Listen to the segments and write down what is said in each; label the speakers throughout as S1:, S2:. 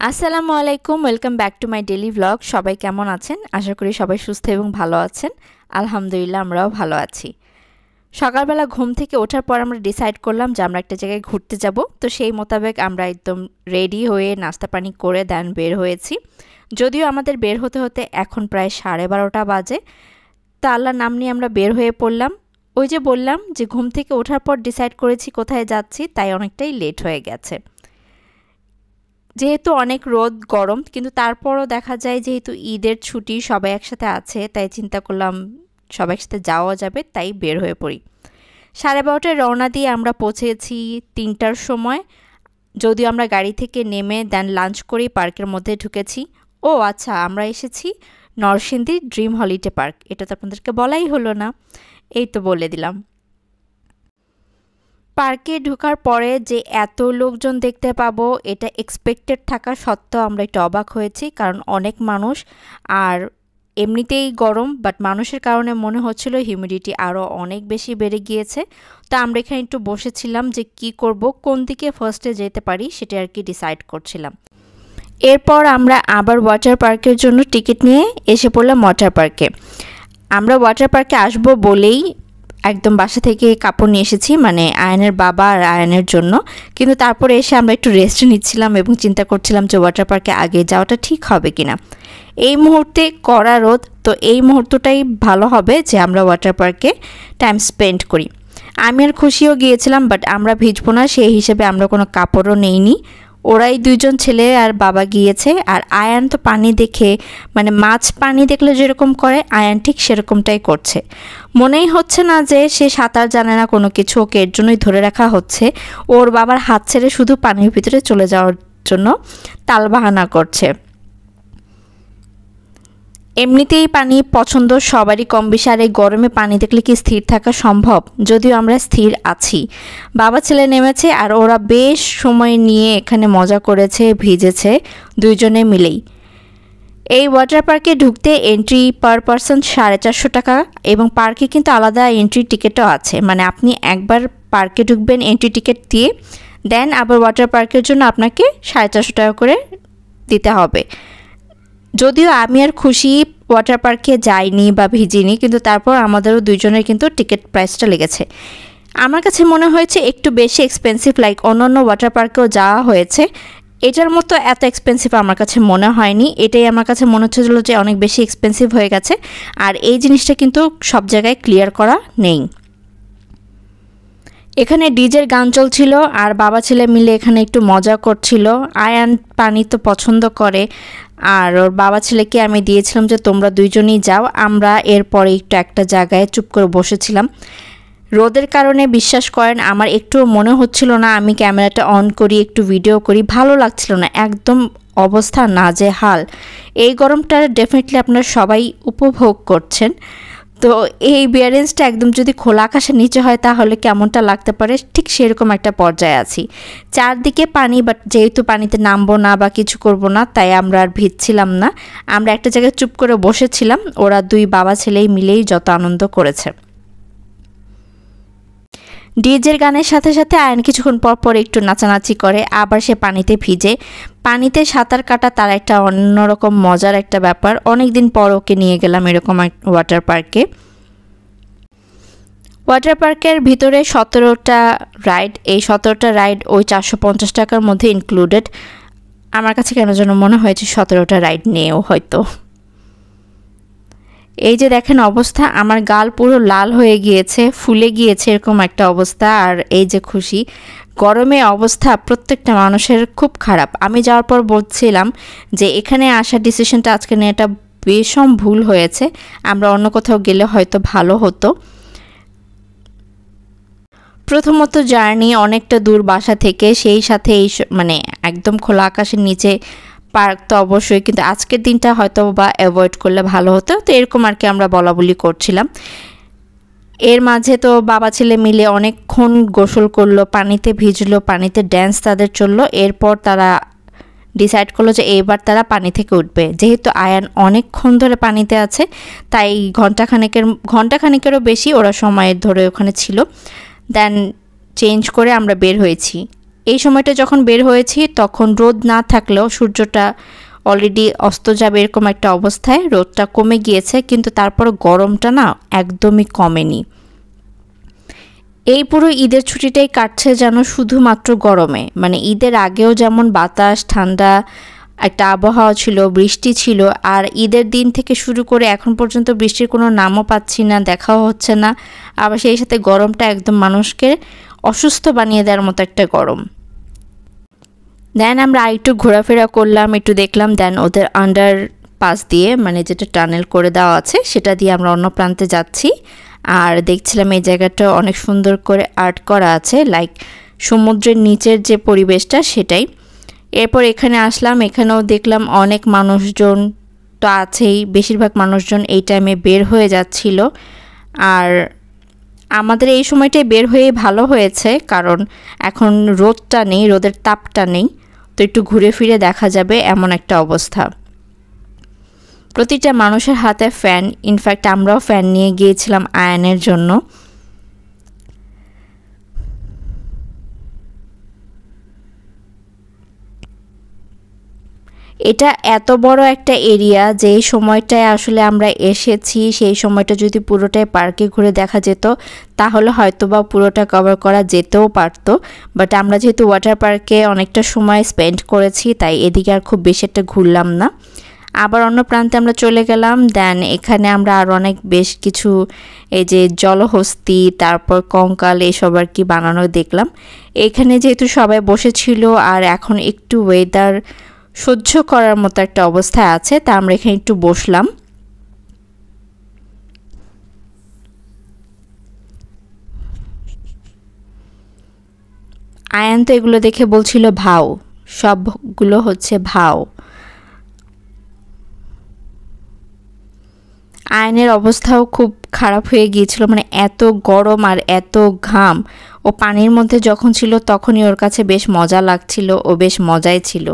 S1: আসসালামু আলাইকুম, welcome back to my daily vlog. সবাই কেমন আছেন? আশা করি সবাই সুস্থ এবং ভালো আছেন। আলহামদুলিল্লাহ, আমরাও ভালো আছি। সকালবেলা ঘুম থেকে ওঠার পর আমরা ডিসাইড করলাম যে আমরা একটা জায়গায় ঘুরতে যাব। তো সেই মোতাবেক আমরা একদম রেডি হয়ে নাস্তা পানি করে দেন বের হয়েছি। যদিও আমাদের বের হতে হতে এখন প্রায় 12:30 বাজে। তা আল্লাহর নাম নিয়ে আমরা বের হয়ে পড়লাম। ওই যে বললাম যে ঘুম থেকে ওঠার পর ডিসাইড করেছি কোথায় যাচ্ছি, তাই অনেকটাই লেট হয়ে গেছে। যেহেতু অনেক রোদ গরম, কিন্তু তারপরও দেখা যায় যেহেতু ঈদের ছুটি সবাই একসাথে আছে, তাই চিন্তা করলাম সবাই একসাথে যাওয়া যাবে, তাই বের হয়ে পড়ি। 12:30টায় রওনা দিয়ে আমরা পৌঁছেছি 3টার সময়। যদিও আমরা গাড়ি থেকে নেমে দেন লাঞ্চ করেই পার্কের মধ্যে ঢুকেছি। ও আচ্ছা, আমরা এসেছি নরসিংদী ড্রিম হলিডে পার্ক। এটা তো আপনাদেরকে বলাই হলো না, এই তো বলে দিলাম। পার্কে ঢোকার পরে যে এত লোকজন দেখতে পাবো এটা এক্সপেক্টেড থাকা সত্ত্বেও আমরা একটু অবাক হয়েছি, কারণ অনেক মানুষ। আর এমনিতেই গরম, বাট মানুষের কারণে মনে হচ্ছিল হিউমিডিটি আরও অনেক বেশি বেড়ে গিয়েছে। তো আমরা এখানে একটু বসেছিলাম যে কি করব, কোন দিকে ফার্স্টে যেতে পারি সেটা আর কি ডিসাইড করছিলাম। এরপর আমরা আবার ওয়াটার পার্কের জন্য টিকিট নিয়ে এসে পড়লাম ওয়াটার পার্কে। আমরা ওয়াটার পার্কে আসবো বলেই একদম বাসা থেকে কাপড় নিয়ে এসেছি, মানে আয়ানের বাবা আর আয়ানের জন্য। কিন্তু তারপরে এসে আমরা একটু রেস্ট নিচ্ছিলাম এবং চিন্তা করছিলাম যে ওয়াটার পার্কে আগে যাওয়াটা ঠিক হবে কিনা। এই মুহূর্তে কড়া রোদ, তো এই মুহূর্তটাই ভালো হবে যে আমরা ওয়াটার পার্কে টাইম স্পেন্ড করি। আমি আর খুশিও গিয়েছিলাম, বাট আমরা ভিজবো না সেই হিসেবে আমরা কোনো কাপড়ও নেইনি। ওরাই দুইজন ছেলে আর বাবা গিয়েছে। আর আয়ান তো পানি দেখে, মানে মাছ পানি দেখলে যেরকম করে আয়ান ঠিক সেরকমটাই করছে। মনেই হচ্ছে না যে সে সাঁতার জানে না কোনো কিছু, ওকে এর জন্যই ধরে রাখা হচ্ছে। ওর বাবার হাত ছেড়ে শুধু পানির ভিতরে চলে যাওয়ার জন্য তালবাহানা করছে। এমনিতেই পানি পছন্দ সবারই কম বেশি, আর এই গরমে পানি দেখলে কি স্থির থাকা সম্ভব? যদিও আমরা স্থির আছি। বাবা ছেলে নেমেছে আর ওরা বেশ সময় নিয়ে এখানে মজা করেছে, ভিজেছে দুইজনে মিলেই। এই ওয়াটার পার্কে ঢুকতে এন্ট্রি পার পারসন 450 টাকা, এবং পার্কে কিন্তু আলাদা এন্ট্রি টিকিটও আছে। মানে আপনি একবার পার্কে ঢুকবেন এন্ট্রি টিকিট দিয়ে, দেন আবার ওয়াটার পার্কের জন্য আপনাকে 450 টাকা করে দিতে হবে। যদিও আমি আর খুশি ওয়াটার পার্কে যাইনি বা ভিজিনি, কিন্তু তারপর আমাদেরও দুইজনের কিন্তু টিকিট প্রাইসটা লেগেছে। আমার কাছে মনে হয়েছে একটু বেশি এক্সপেন্সিভ, লাইক অন্যান্য ওয়াটার পার্কেও যাওয়া হয়েছে, এটার মতো এত এক্সপেন্সিভ আমার কাছে মনে হয়নি। এটাই আমার কাছে মনে হচ্ছিল যে অনেক বেশি এক্সপেন্সিভ হয়ে গেছে। আর এই জিনিসটা কিন্তু সব জায়গায় ক্লিয়ার করা নেই। এখানে ডিজের গান চলছিল আর বাবা ছেলে মিলে এখানে একটু মজা করছিল। আয়ান পানি তো পছন্দ করে, আর ওর বাবা ছেলেকে আমি দিয়েছিলাম যে তোমরা দুইজনই যাও। আমরা এরপরে একটু একটা জায়গায় চুপ করে বসেছিলাম। রোদের কারণে বিশ্বাস করেন আমার একটু মনে হচ্ছিল না আমি ক্যামেরাটা অন করি একটু ভিডিও করি, ভালো লাগছিল না, একদম অবস্থা নাজেহাল। এই গরমটা ডেফিনেটলি আপনারা সবাই উপভোগ করছেন। তো এই বিয়ারেন্সটা একদম যদি খোলা আকাশের নিচে হয় তাহলে কেমনটা লাগতে পারে, ঠিক সেরকম একটা পর্যায়ে আছি। চারদিকে পানি, বাট যেহেতু পানিতে নামবো না বা কিছু করব না, তাই আমরা আর ভিজছিলাম না। আমরা একটা জায়গায় চুপ করে বসেছিলাম। ওরা দুই বাবা ছেলেই মিলেই যত আনন্দ করেছে। ডিজের গানের সাথে সাথে আয়ন কিছুক্ষণ পর পর একটু নাচানাচি করে, আবার সে পানিতে ভিজে। পানিতে সাঁতার কাটা তার একটা অন্যরকম মজার একটা ব্যাপার। অনেক দিন পর ওকে নিয়ে গেলাম এরকম ওয়াটার পার্কে। ওয়াটার পার্কের ভিতরে 17টা রাইড, এই 17টা রাইড ওই 450 টাকার মধ্যে ইনক্লুডেড। আমার কাছে কেন যেন মনে হয়েছে 17টা রাইড নিয়েও হয়তো। এই যে দেখেন অবস্থা, আমার গাল পুরো লাল হয়ে গিয়েছে, ফুলে গিয়েছে, এরকম একটা অবস্থা। আর এই যে খুশি, গরমে অবস্থা প্রত্যেকটা মানুষের খুব খারাপ। আমি যাওয়ার পর বলছিলাম যে এখানে আসার ডিসিশনটা আজকে নেওয়াটা ভীষণ ভুল হয়েছে, আমরা অন্য কোথাও গেলে হয়তো ভালো হতো। প্রথমত জার্নি অনেকটা দূর বাসা থেকে, সেই সাথে এই মানে একদম খোলা আকাশের নিচে পার্ক তো অবশ্যই, কিন্তু আজকের দিনটা হয়তো বা অ্যাভয়েড করলে ভালো হতো। তো এরকম আর কি আমরা বলাবলি করছিলাম। এর মাঝে তো বাবা ছেলে মিলে অনেকক্ষণ গোসল করলো, পানিতে ভিজলো, পানিতে ড্যান্স তাদের চললো। এরপর তারা ডিসাইড করলো যে এবার তারা পানি থেকে উঠবে। যেহেতু আয়ান অনেকক্ষণ ধরে পানিতে আছে, তাই ঘন্টাখানেকেরও বেশি ওরা সময় ধরে ওখানে ছিল। দেন চেঞ্জ করে আমরা বের হয়েছি। এই সময়টা যখন বের হয়েছি তখন রোদ না থাকলেও সূর্যটা অলরেডি অস্ত যাবে এরকম একটা অবস্থায়, রোদটা কমে গিয়েছে, কিন্তু তারপর গরমটা না একদমই কমেনি। এই পুরো ঈদের ছুটিটাই কাটছে যেন শুধুমাত্র গরমে, মানে ঈদের আগেও যেমন বাতাস ঠান্ডা একটা আবহাওয়া ছিল, বৃষ্টি ছিল, আর ঈদের দিন থেকে শুরু করে এখন পর্যন্ত বৃষ্টির কোনো নামও পাচ্ছি না, দেখাও হচ্ছে না। আবার সেই সাথে গরমটা একদম মানুষকে অসুস্থ বানিয়ে দেওয়ার মতো একটা গরম। দেন আমরা একটু ঘোরাফেরা করলাম, একটু দেখলাম, দেন ওদের আন্ডার পাস দিয়ে মানে যেটা টানেল করে দেওয়া আছে সেটা দিয়ে আমরা অন্য প্রান্তে যাচ্ছি। আর দেখছিলাম এই জায়গাটা অনেক সুন্দর করে আর্ট করা আছে, লাইক সমুদ্রের নিচের যে পরিবেশটা সেটাই। এরপর এখানে আসলাম, এখানেও দেখলাম অনেক মানুষজন তো আছেই, বেশিরভাগ মানুষজন এই টাইমে বের হয়ে যাচ্ছিল। আর আমাদের এই সময়টাই বের হয়ে ভালো হয়েছে, কারণ এখন রোদটা নেই, রোদের তাপটা নেই, তো একটু ঘুরে ফিরে দেখা যাবে এমন একটা অবস্থা। প্রতিটা মানুষের হাতে ফ্যান, ইনফ্যাক্ট আমরাও ফ্যান নিয়ে গিয়েছিলাম আয়ানের জন্য। এটা এত বড় একটা এরিয়া, যে সময়টায় আসলে আমরা এসেছি সেই সময়টা যদি পুরোটাই পার্কে ঘুরে দেখা যেত তাহলে হয়তোবা পুরোটা কভার করা যেতেও পারতো, বাট আমরা যেহেতু ওয়াটার পার্কে অনেকটা সময় স্পেন্ড করেছি তাই এদিকে আর খুব বেশি একটা ঘুরলাম না। আবার অন্য প্রান্তে আমরা চলে গেলাম। দেন এখানে আমরা আর অনেক বেশ কিছু এই যে জলহস্তি, তারপর কঙ্কাল, এসব আর কি বানানো দেখলাম। এখানে যেহেতু সবাই বসেছিল আর এখন একটু ওয়েদার সহ্য করার মতো একটা অবস্থায় আছে, তা আমরা এখানে একটু বসলাম। আয়ান তো এগুলো দেখে বলছিল ভাও, সবগুলো হচ্ছে ভাও। আয়নের অবস্থাও খুব খারাপ হয়ে গিয়েছিল, মানে এত গরম আর এত ঘাম। ও পানির মধ্যে যখন ছিল তখনই ওর কাছে বেশ মজা লাগছিল, ও বেশ মজাই ছিল।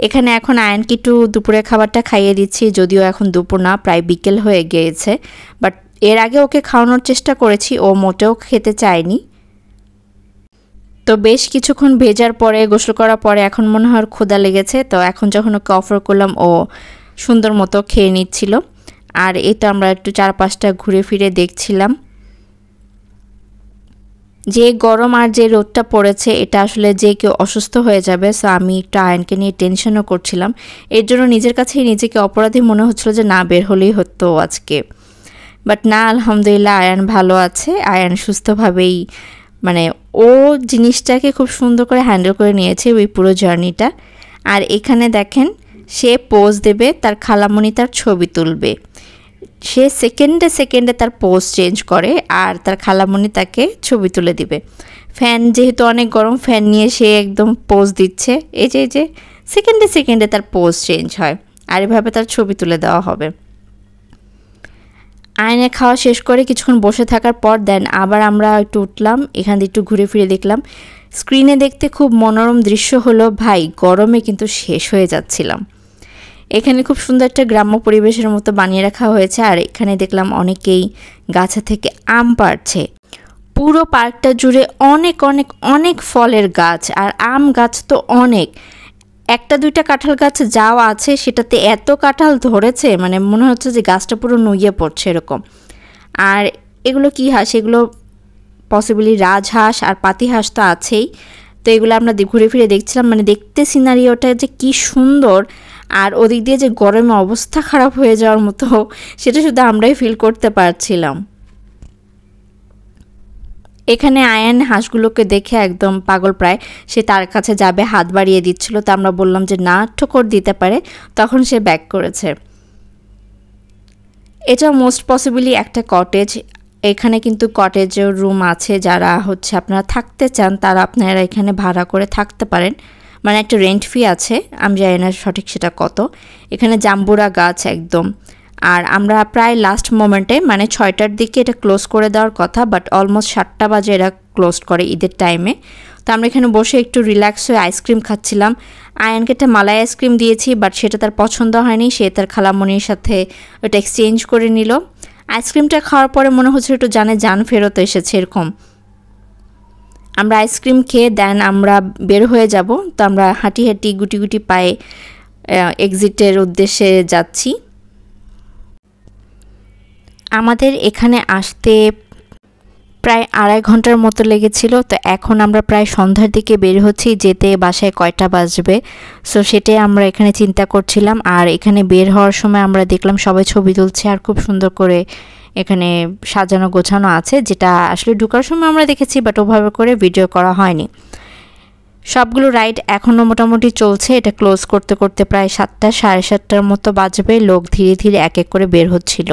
S1: এখানে এখন আয়নকে একটু দুপুরের খাবারটা খাইয়ে দিচ্ছি, যদিও এখন দুপুর না, প্রায় বিকেল হয়ে গিয়েছে, বাট এর আগে ওকে খাওয়ানোর চেষ্টা করেছি, ও মোটেও খেতে চায়নি। তো বেশ কিছুক্ষণ ভেজার পরে, গোসল করার পরে এখন মনে হয় ক্ষুধা লেগেছে, তো এখন যখন ওকে অফার করলাম ও সুন্দর মতো খেয়ে নিচ্ছিল। আর এই তো আমরা একটু চারপাশটা ঘুরে ফিরে দেখছিলাম। যে গরম আর যে রোদটা পড়েছে এটা আসলে যে কেউ অসুস্থ হয়ে যাবে, সো আমি একটু আয়নকে নিয়ে টেনশনও করছিলাম। এর জন্য নিজের কাছেই নিজেকে অপরাধী মনে হচ্ছিল যে না বের হলেই হতো আজকে, বাট না, আলহামদুলিল্লাহ আয়ান ভালো আছে। আয়ান সুস্থভাবেই মানে ও জিনিসটাকে খুব সুন্দর করে হ্যান্ডেল করে নিয়েছে ওই পুরো জার্নিটা। আর এখানে দেখেন সে পোজ দেবে, তার খালামণি তার ছবি তুলবে, সে সেকেন্ডে সেকেন্ডে তার পোজ চেঞ্জ করে আর তার খালামণি তাকে ছবি তুলে দিবে। ফ্যান যেহেতু অনেক গরম, ফ্যান নিয়ে সে একদম পোজ দিচ্ছে, এই যে সেকেন্ডে সেকেন্ডে তার পোজ চেঞ্জ হয়, আর এভাবে তার ছবি তুলে দেওয়া হবে। আয়নের খাওয়া শেষ করে কিছুক্ষণ বসে থাকার পর দেন আবার আমরা একটু উঠলাম, এখান দিয়ে একটু ঘুরে ফিরে দেখলাম। স্ক্রিনে দেখতে খুব মনোরম দৃশ্য হলো, ভাই গরমে কিন্তু শেষ হয়ে যাচ্ছিলাম। এখানে খুব সুন্দর একটা গ্রাম্য পরিবেশের মতো বানিয়ে রাখা হয়েছে, আর এখানে দেখলাম অনেকেই গাছে থেকে আম পাড়ছে। পুরো পার্কটা জুড়ে অনেক অনেক অনেক ফলের গাছ, আর আম গাছ তো অনেক। একটা দুইটা কাঁঠাল গাছ যাও আছে সেটাতে এত কাঁঠাল ধরেছে, মানে মনে হচ্ছে যে গাছটা পুরো নুইয়ে পড়ছে এরকম। আর এগুলো কি হাঁস, এগুলো পসিবলি রাজহাঁস আর পাতিহাঁস তো আছেই। তো এগুলো আমরা ঘুরে ফিরে দেখছিলাম, মানে দেখতে সিনারিওটা যে কি সুন্দর, আর ওদিক দিয়ে যে গরমে অবস্থা খারাপ হয়ে যাওয়ার মতো সেটা শুধু আমরাই ফিল করতে পারছিলাম। এখানে আয়ান হাঁসগুলোকে দেখে একদম পাগল প্রায়, সে তার কাছে যাবে, হাত বাড়িয়ে দিচ্ছিল, তো আমরা বললাম যে না, ঠোকর দিতে পারে, তখন সে ব্যাক করেছে। এটা মোস্ট পসিবলি একটা কটেজ। এখানে কিন্তু কটেজের রুম আছে, যারা হচ্ছে আপনারা থাকতে চান তারা আপনারা এখানে ভাড়া করে থাকতে পারেন, মানে একটা রেন্ট ফি আছে, আমি জানি না সঠিক সেটা কত। এখানে জাম্বুরা গাছ একদম। আর আমরা প্রায় লাস্ট মোমেন্টে, মানে 6টার দিকে এটা ক্লোজ করে দেওয়ার কথা, বাট অলমোস্ট 7টা বাজে এরা ক্লোজ করে ঈদের টাইমে। তো আমরা এখানে বসে একটু রিল্যাক্স হয়ে আইসক্রিম খাচ্ছিলাম। আয়ানকে একটা মালাই আইসক্রিম দিয়েছি, বাট সেটা তার পছন্দ হয়নি, সে তার খালামণির সাথে ওটা এক্সচেঞ্জ করে নিল। আইসক্রিমটা খাওয়ার পরে মনে হচ্ছে একটু জানে জান ফেরত এসেছে এরকম। আমরা আইসক্রিম খেয়ে দেন আমরা বের হয়ে যাব। তো আমরা হাঁটি হাঁটি গুটি গুটি পায়ে এক্সিটের উদ্দেশ্যে যাচ্ছি। আমাদের এখানে আসতে প্রায় 2.5 ঘন্টার মতো লেগেছিল। তো এখন আমরা প্রায় সন্ধ্যার দিকে বের হচ্ছি, যেতে বাসায় কয়টা বাজবে, সো সেটাই আমরা এখানে চিন্তা করছিলাম। আর এখানে বের হওয়ার সময় আমরা দেখলাম সবাই ছবি তুলছে আর খুব সুন্দর করে এখানে সাজানো গোছানো আছে, যেটা আসলে ঢোকার সময় আমরা দেখেছি, বাট ওভাবে করে ভিডিও করা হয়নি। সবগুলো রাইড এখনও মোটামুটি চলছে। এটা ক্লোজ করতে করতে প্রায় 7টা সাড়ে 7টার মতো বাজবে। লোক ধীরে ধীরে এক এক করে বের হচ্ছিল।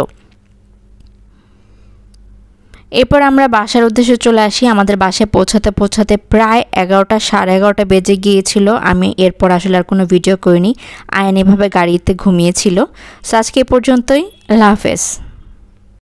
S1: এরপর আমরা বাসার উদ্দেশ্যে চলে আসি। আমাদের বাসায় পৌঁছাতে পৌঁছাতে প্রায় 11টা সাড়ে 11টা বেজে গিয়েছিল। আমি এরপর আসলে আর কোনো ভিডিও করিনি, আয়ান এভাবে গাড়িতে ঘুমিয়েছিল। সো আজকে এ পর্যন্তই, আল্লাহ হাফেজ।